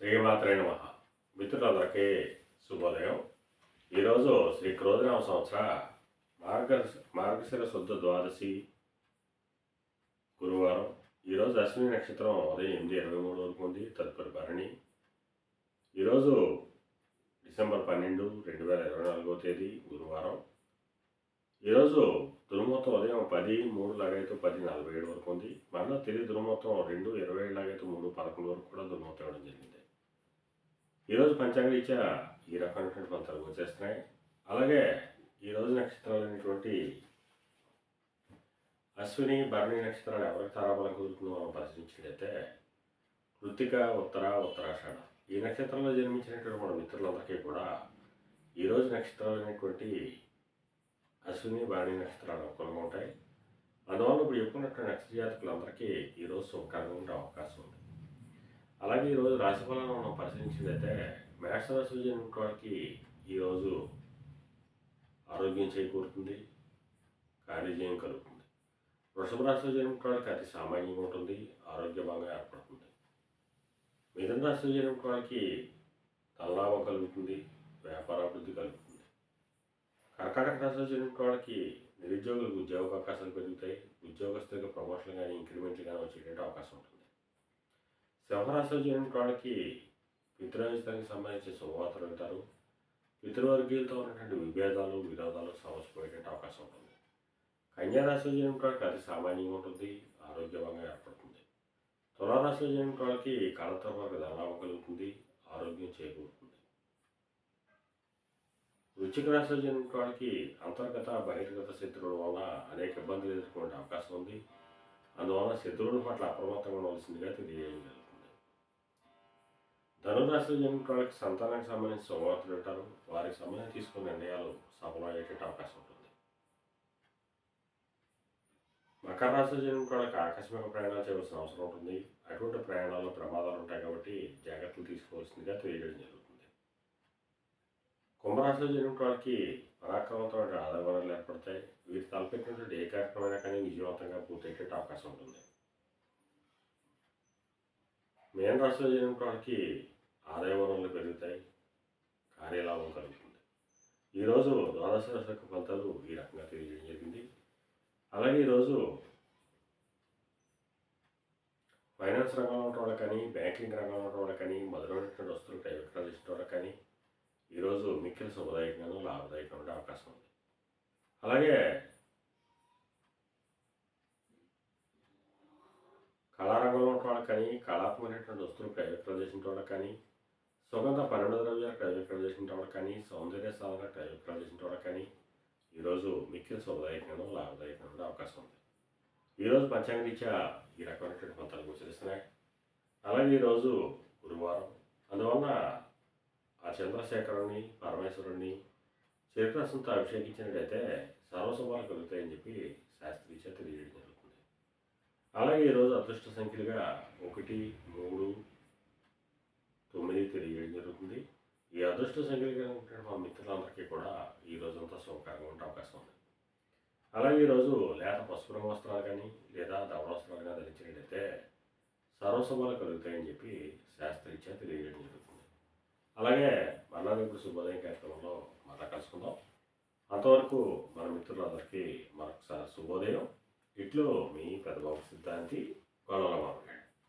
శ్రీమాత్రే నమః. మిత్రులందరికీ శుభోదయం. ఈరోజు శ్రీ క్రోధినామ సంవత్సర మార్గశిర శుద్ధ ద్వాదశి గురువారం. ఈరోజు అశ్విని నక్షత్రం ఉదయం 8:23 వరకు ఉంది. తదుపరి భరణి. ఈరోజు డిసెంబర్ 12, 2024 తేదీ గురువారం. ఈరోజు దుర్ముహూర్తం ఉదయం 10:03 లాగైతే 10:47 వరకు ఉంది. మళ్ళీ తిరిగి దుర్ముహూర్తం 2:27 లాగైతే 3:11 వరకు కూడా దుర్ముహూర్తం ఇవ్వడం జరిగింది. ఈరోజు పంచాంగరీత్యా ఈ రకమైనటువంటి ఫలితాలు వచ్చేస్తున్నాయి. అలాగే ఈరోజు నక్షత్రాలు అనేటువంటి అశ్విని భరణి నక్షత్రాలు ఎవరికి తారాబలం కుదురుతుందో మనం పరిశీలించినట్లయితే కృత్తిక, ఉత్తరాషాఢ ఈ నక్షత్రంలో జన్మించినటువంటి మన మిత్రులందరికీ కూడా ఈరోజు నక్షత్రాలు అనేటువంటి అశ్విని భరణి నక్షత్రాలు అనుకూలంగా ఉంటాయి. అందువల్ల ఇప్పుడు చెప్పుకున్నటువంటి నక్షత్ర జాతకులందరికీ ఈరోజు శుభకరంగా ఉండే అవకాశం ఉంది. అలాగే ఈరోజు రాశిఫలాలను మనం పరిశీలించినట్లయితే మేషరాశిలో జన్మించిన వారికి ఈరోజు ఆరోగ్యం చేకూరుతుంది, కార్యజయం కలుగుతుంది. వృషభ రాశిలో జన్మించిన వారికి అతి సామాన్యంగా ఉంటుంది, ఆరోగ్యభంగా ఏర్పడుతుంది. మిథున రాశిలో జన్మించిన వారికి ధనలాభం కలుగుతుంది, వ్యాపారాభివృద్ధి కలుగుతుంది. కర్కాటక రాశిలో జన్మించిన వారికి నిరుద్యోగులకు ఉద్యోగ అవకాశాలు పెరుగుతాయి, ఉద్యోగస్తులకు ప్రమోషన్లు కానీ ఇంక్రిమెంట్లు కానీ వచ్చేటువంటి అవకాశం ఉంటుంది. సింహరాశిలో జన్మించిన వాళ్ళకి పితృరాజధానికి సంబంధించిన శుభవార్తలు వింటారు. పితృవర్గీయులతో ఉన్నటువంటి విభేదాలు, విరోధాలు సమసిపోయేటువంటి అవకాశం ఉంటుంది. కన్యారాశిలో జన్మించిన వాళ్ళకి అతి సామాన్యంగా ఉంటుంది, ఆరోగ్యవంగా ఏర్పడుతుంది. తులారాశిలో జన్మించిన వాళ్ళకి కాలంతో వరకు ధనలాభం కలుగుతుంది, ఆరోగ్యం చేకూరుతుంది. వృశ్చిక రాశిలో జన్మించిన వాళ్ళకి అంతర్గత బహిర్గత శత్రువుల వల్ల అనేక ఇబ్బందులు ఎదుర్కొనే అవకాశం ఉంది. అందువల్ల శత్రువుల పట్ల అప్రమత్తంగా ఉండవలసిందిగా తెలియజేయగలరు. ధనురాశిలో జన్మించిన వాళ్ళకి సంతానానికి సంబంధించిన శుభవార్తలు వింటారు. వారికి సంబంధించి తీసుకున్న నిర్ణయాలు సఫలమయ్యేట అవకాశం ఉంటుంది. మకర రాశిలో జన్మించిన వాళ్ళకి ఆకస్మిక ప్రయాణాలు చేయవలసిన అవసరం ఉంటుంది. అటువంటి ప్రయాణాల్లో ప్రమాదాలు ఉంటాయి కాబట్టి జాగ్రత్తలు తీసుకోవాల్సిందిగా తెలియజేయడం జరుగుతుంది. కుంభరాశిలో జన్మించిన వాళ్ళకి పరాక్రమంతో ఆదాయ వనరులు ఏర్పడతాయి. వీరు తలపెట్టినటువంటి ఏ కార్యక్రమైనా కానీ విజయవంతంగా పూర్తయ్యేట అవకాశం ఉంటుంది. మీన రాశిలో జన్మించిన వాళ్ళకి ఆదాయ వనరులు పెరుగుతాయి, కార్యలాభం కలుగుతుంది. ఈరోజు ద్వాదశ రాశి యొక్క ఫలితాలు ఈ రకంగా తెలియజేయడం జరిగింది. అలాగే ఈరోజు ఫైనాన్స్ రంగంలో ఉన్న వాళ్ళకి కానీ, బ్యాంకింగ్ రంగంలో ఉన్న వాళ్ళకి కానీ, మొదలైనటువంటి వస్తువులు క్రయ విక్రయాలు చేసిన వాళ్ళకి కానీ ఈరోజు మిక్కిలి శుభదాయకంగాను లాభదాయకంగా ఉండే అవకాశం ఉంది. అలాగే కళారంగంలో ఉన్న వాళ్ళకి కానీ, కళాత్మకమైనటువంటి వస్తువులు క్రయ విక్రయాలు చేసిన వాళ్ళకి కానీ, సుగంధ పరిమళ ద్రవ్యాలు క్రయ విక్రయాలు చేసిన వాళ్ళకి కానీ, సౌందర్య సాధన క్రయ విక్రయాలు చేసిన వాళ్ళకి కానీ ఈరోజు మిక్కిలి శుభదాయకంగాను లాభదాయకంగా ఉండే అవకాశం ఉంది. ఈరోజు పంచాంగరీత్యా ఈ రకమైనటువంటి ఫలితాలు గోచరిస్తున్నాయి. అలాగే ఈరోజు గురువారం. అందువలన ఆ చంద్రశేఖరుని, పరమేశ్వరుణ్ణి శ్రీకృష్ణునితో అభిషేకించినట్టయితే సర్వశుభాలు కలుగుతాయని చెప్పి శాస్త్రీయ తెలియజేయడం జరుగుతుంది. అలాగే ఈరోజు అదృష్ట సంఖ్యలుగా 1, 3, 9 తెలియజేయడం జరుగుతుంది. ఈ అదృష్ట సంఖ్యలుగా ఉంటే మా మిత్రులందరికీ కూడా ఈ రోజంతా శుభకరంగా ఉండే అవకాశం ఉంది. అలాగే ఈరోజు లేత పసుపు రంగు వస్త్రాలు కానీ లేదా ధవళ వస్త్రాలు కానీ ధరించినట్టయితే సర్వశుభాలు కలుగుతాయని చెప్పి శాస్త్రీయ తెలియజేయడం జరుగుతుంది. అలాగే మళ్ళా ఇప్పుడు శుభోదయం కార్యక్రమంలో మళ్ళా కలుసుకుందాం. అంతవరకు మన మిత్రులందరికీ మరొకసారి శుభోదయం. ఇట్లో మీ పెద్దబాబు సిద్ధాంతి గొడవల